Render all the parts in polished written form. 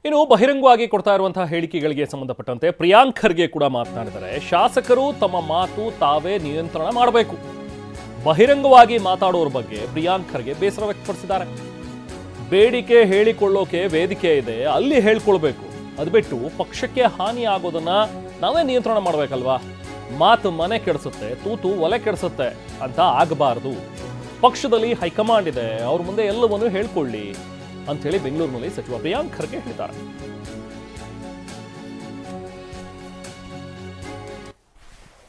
ಇನ್ನು ಬಹಿರಂಗವಾಗಿ ಕೊಡ್ತಾ ಇರುವಂತಹ ಹೇಳಿಕೆಗಳಿಗೆ ಸಂಬಂಧಪಟ್ಟಂತೆ ಪ್ರಿಯಾಂಕ್ ಖರ್ಗೆ ಕೂಡ ಮಾತನಾಡಿದ್ದಾರೆ. ಶಾಸಕರು ತಮ್ಮ ಮಾತು ತಾವೇ ನಿಯಂತ್ರಣ ಮಾಡಬೇಕು. ಬಹಿರಂಗವಾಗಿ ಮಾತಾಡೋರ ಬಗ್ಗೆ ಪ್ರಿಯಾಂಕ್ ಖರ್ಗೆ ಬೇಸರ ವ್ಯಕ್ತಪಡಿಸಿದ್ದಾರೆ. ಬೇಡಿಕೆ ಹೇಳಿಕೊಳ್ಳೋಕೆ ವೇದಿಕೆ ಇದೆ, ಅಲ್ಲಿ ಹೇಳ್ಕೊಳ್ಬೇಕು. ಅದು ಬಿಟ್ಟು ಪಕ್ಷಕ್ಕೆ ಹಾನಿ ಆಗೋದನ್ನ ನಾವೇ ನಿಯಂತ್ರಣ ಮಾಡಬೇಕಲ್ವಾ. ಮಾತು ಮನೆ ಕೆಡಿಸುತ್ತೆ, ತೂತು ಒಲೆ ಕೆಡಿಸುತ್ತೆ ಅಂತ ಆಗಬಾರ್ದು. ಪಕ್ಷದಲ್ಲಿ ಹೈಕಮಾಂಡ್ ಇದೆ, ಅವ್ರ ಮುಂದೆ ಎಲ್ಲವನ್ನೂ ಹೇಳ್ಕೊಳ್ಳಿ ಅಂಥೇಳಿ ಬೆಂಗಳೂರಿನಲ್ಲಿ ಸಚಿವ ಪ್ರಿಯಾಂಕ್ ಖರ್ಗೆ ಹೇಳಿದ್ದಾರೆ.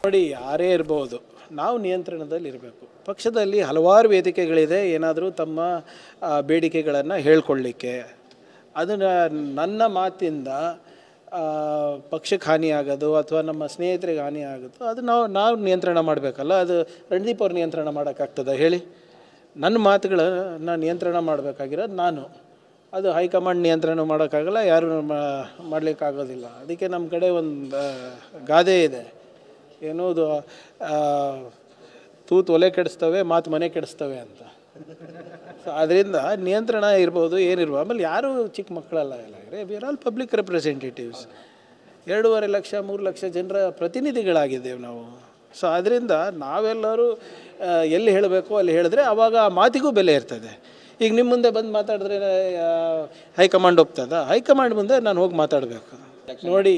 ನೋಡಿ, ಯಾರೇ ಇರಬಹುದು, ನಾವು ನಿಯಂತ್ರಣದಲ್ಲಿ ಇರಬೇಕು. ಪಕ್ಷದಲ್ಲಿ ಹಲವಾರು ವೇದಿಕೆಗಳಿದೆ, ಏನಾದರೂ ತಮ್ಮ ಬೇಡಿಕೆಗಳನ್ನು ಹೇಳ್ಕೊಳ್ಳಿಕ್ಕೆ. ಅದನ್ನು ನನ್ನ ಮಾತಿಂದ ಪಕ್ಷಕ್ಕೆ ಹಾನಿ ಆಗೋದು ಅಥವಾ ನಮ್ಮ ಸ್ನೇಹಿತರಿಗೆ ಹಾನಿ ಆಗೋದು, ಅದು ನಾವು ನಿಯಂತ್ರಣ ಮಾಡಬೇಕಲ್ಲ. ಅದು ರಣದೀಪ್ ಅವ್ರು ನಿಯಂತ್ರಣ ಮಾಡೋಕ್ಕಾಗ್ತದೆ ಹೇಳಿ? ನನ್ನ ಮಾತುಗಳನ್ನು ನಿಯಂತ್ರಣ ಮಾಡಬೇಕಾಗಿರೋದು ನಾನು. ಅದು ಹೈಕಮಾಂಡ್ ನಿಯಂತ್ರಣ ಮಾಡೋಕ್ಕಾಗಲ್ಲ, ಯಾರು ಮಾಡಲಿಕ್ಕಾಗೋದಿಲ್ಲ. ಅದಕ್ಕೆ ನಮ್ಮ ಕಡೆ ಒಂದು ಗಾದೆ ಇದೆ, ಏನೋದು ತೂತು ಒಲೆ ಕೆಡಿಸ್ತವೆ, ಮಾತು ಮನೆ ಕೆಡಿಸ್ತವೆ ಅಂತ. ಸೊ ಅದರಿಂದ ನಿಯಂತ್ರಣ ಇರ್ಬೋದು, ಏನಿರ್ಬೋದು. ಆಮೇಲೆ ಯಾರು ಚಿಕ್ಕ ಮಕ್ಕಳಲ್ಲ, ಎಲ್ಲ we are all public representatives. 2.5 lakh 3 lakh ಜನರ ಪ್ರತಿನಿಧಿಗಳಾಗಿದ್ದೇವೆ ನಾವು. ಸೊ ಅದರಿಂದ ನಾವೆಲ್ಲರೂ ಎಲ್ಲಿ ಹೇಳಬೇಕು ಅಲ್ಲಿ ಹೇಳಿದ್ರೆ ಆವಾಗ ಮಾತಿಗೂ ಬೆಲೆ ಇರ್ತದೆ. ಈಗ ನಿಮ್ಮ ಮುಂದೆ ಬಂದು ಮಾತಾಡಿದ್ರೆ ಹೈಕಮಾಂಡ್ ಒಪ್ತದ? ಹೈಕಮಾಂಡ್ ಮುಂದೆ ನಾನು ಹೋಗಿ ಮಾತಾಡಬೇಕು. ನೋಡಿ.